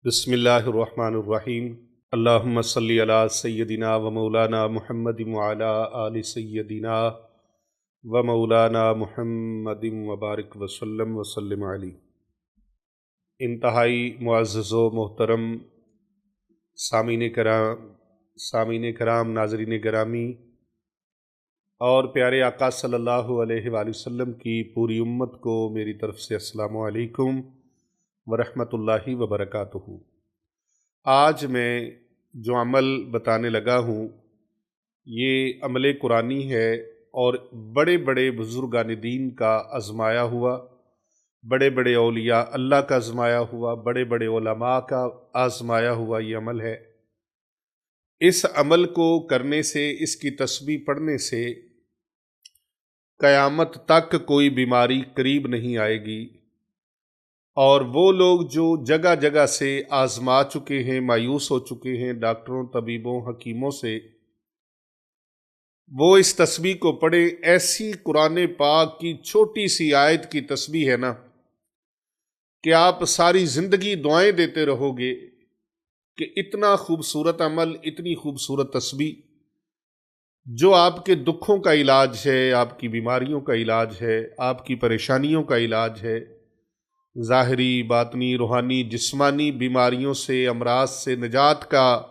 بسم اللہ الرحمن الرحیم۔ اللہم صلی علی سیدنا و مولانا محمد وعلی آل سیدنا و مولانا محمد وبارک وسلم علیہ۔ انتہائی معزز و محترم سامعین کرام، ناظرین گرامی اور پیارے آقا صلی اللہ علیہ وآلہ وسلم کی پوری امت کو میری طرف سے السلام علیکم ورحمۃ اللہ وبرکاتہ۔ آج میں جو عمل بتانے لگا ہوں یہ عمل قرآنی ہے اور بڑے بڑے بزرگان دین کا آزمایا ہوا، بڑے بڑے اولیاء اللہ کا آزمایا ہوا، بڑے بڑے علماء کا آزمایا ہوا یہ عمل ہے۔ اس عمل کو کرنے سے، اس کی تسبیح پڑھنے سے قیامت تک کوئی بیماری قریب نہیں آئے گی، اور وہ لوگ جو جگہ جگہ سے آزما چکے ہیں، مایوس ہو چکے ہیں ڈاکٹروں، طبیبوں، حکیموں سے، وہ اس تسبیح کو پڑھیں۔ ایسی قرآن پاک کی چھوٹی سی آیت کی تسبیح ہے نا کہ آپ ساری زندگی دعائیں دیتے رہو گے کہ اتنا خوبصورت عمل، اتنی خوبصورت تسبیح جو آپ کے دکھوں کا علاج ہے، آپ کی بیماریوں کا علاج ہے، آپ کی پریشانیوں کا علاج ہے، ظاہری، باطنی، روحانی، جسمانی بیماریوں سے، امراض سے نجات کا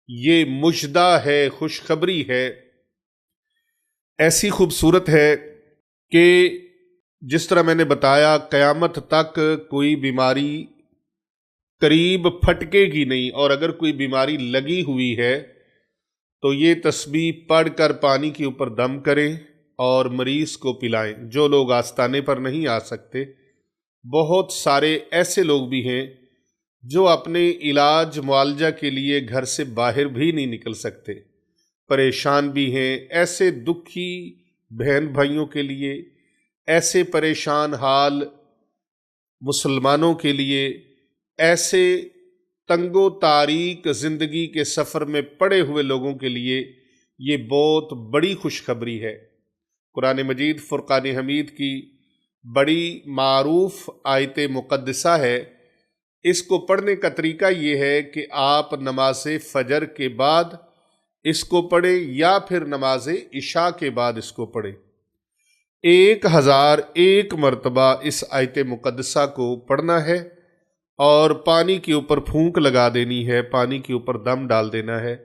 یہ مژدہ ہے، خوشخبری ہے۔ ایسی خوبصورت ہے کہ جس طرح میں نے بتایا قیامت تک کوئی بیماری قریب پھٹکے گی نہیں، اور اگر کوئی بیماری لگی ہوئی ہے تو یہ تسبیح پڑھ کر پانی کے اوپر دم کریں اور مریض کو پلائیں۔ جو لوگ آستانے پر نہیں آ سکتے، بہت سارے ایسے لوگ بھی ہیں جو اپنے علاج معالجہ کے لیے گھر سے باہر بھی نہیں نکل سکتے، پریشان بھی ہیں۔ ایسے دکھی بہن بھائیوں کے لیے، ایسے پریشان حال مسلمانوں کے لیے، ایسے تنگ و تاریک زندگی کے سفر میں پڑے ہوئے لوگوں کے لیے یہ بہت بڑی خوشخبری ہے۔ قرآن مجید فرقان حمید کی بڑی معروف آیت مقدسہ ہے۔ اس کو پڑھنے کا طریقہ یہ ہے کہ آپ نماز فجر کے بعد اس کو پڑھیں یا پھر نماز عشاء کے بعد اس کو پڑھیں۔ 1001 مرتبہ اس آیت مقدسہ کو پڑھنا ہے اور پانی کے اوپر پھونک لگا دینی ہے، پانی کے اوپر دم ڈال دینا ہے۔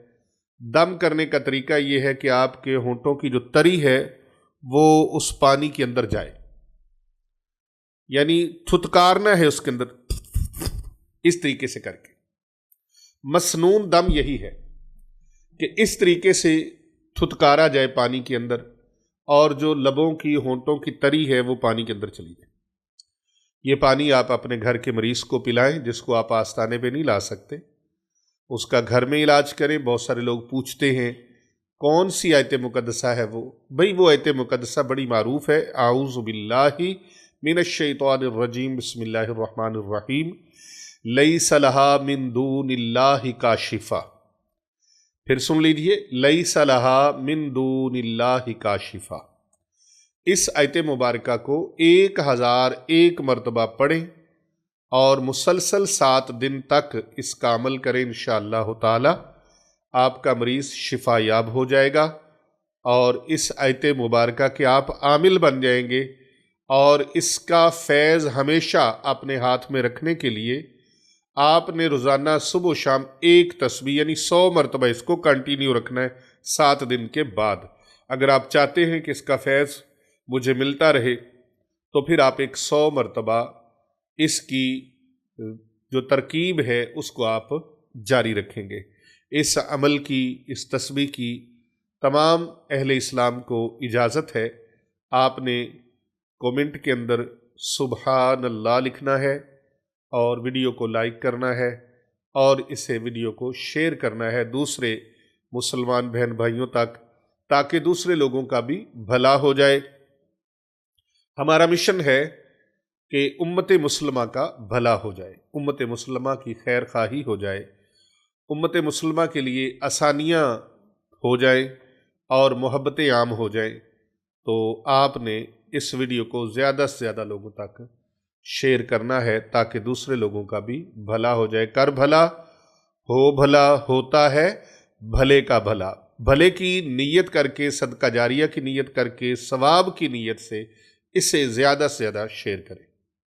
دم کرنے کا طریقہ یہ ہے کہ آپ کے ہونٹوں کی جو تری ہے وہ اس پانی کے اندر جائے، یعنی تھتکارنا ہے اس کے اندر، اس طریقے سے کر کے۔ مسنون دم یہی ہے کہ اس طریقے سے تھتکارا جائے پانی کے اندر، اور جو لبوں کی، ہونٹوں کی تری ہے وہ پانی کے اندر چلی جائے۔ یہ پانی آپ اپنے گھر کے مریض کو پلائیں جس کو آپ آستانے پہ نہیں لا سکتے، اس کا گھر میں علاج کریں۔ بہت سارے لوگ پوچھتے ہیں کون سی آیت مقدسہ ہے وہ آیت مقدسہ بڑی معروف ہے۔ اعوذ باللہ من الشیطان الرجیم، بسم اللہ الرحمن الرحیم، لیس لہا من دون اللہ کاشفہ۔ پھر سن لیجئے، لیس لہا من دون اللہ کاشفہ۔ اس آیت مبارکہ کو 1001 مرتبہ پڑھیں اور مسلسل 7 دن تک اس کا عمل کریں۔ انشاءاللہ تعالی آپ کا مریض شفا یاب ہو جائے گا، اور اس آیت مبارکہ کے آپ عامل بن جائیں گے، اور اس کا فیض ہمیشہ اپنے ہاتھ میں رکھنے کے لیے آپ نے روزانہ صبح و شام ایک تسبیح یعنی 100 مرتبہ اس کو کنٹینیو رکھنا ہے 7 دن کے بعد۔ اگر آپ چاہتے ہیں کہ اس کا فیض مجھے ملتا رہے تو پھر آپ 100 مرتبہ اس کی جو ترکیب ہے اس کو آپ جاری رکھیں گے۔ اس عمل کی، اس تسبیح کی تمام اہل اسلام کو اجازت ہے۔ آپ نے کومنٹ کے اندر سبحان اللہ لکھنا ہے، اور ویڈیو کو لائک کرنا ہے، اور اسے ویڈیو کو شیئر کرنا ہے دوسرے مسلمان بہن بھائیوں تک، تاکہ دوسرے لوگوں کا بھی بھلا ہو جائے۔ ہمارا مشن ہے کہ امت مسلمہ کا بھلا ہو جائے، امت مسلمہ کی خیر خواہی ہو جائے، امت مسلمہ کے لیے آسانیاں ہو جائیں اور محبتیں عام ہو جائیں۔ تو آپ نے اس ویڈیو کو زیادہ سے زیادہ لوگوں تک شیئر کرنا ہے تاکہ دوسرے لوگوں کا بھی بھلا ہو جائے. کر بھلا ہو بھلا ہوتا ہے بھلے کا بھلا. بھلے کی نیت کر کے، صدقہ جاریہ کی نیت کر کے، ثواب کی نیت سے اسے زیادہ شیئر کریں.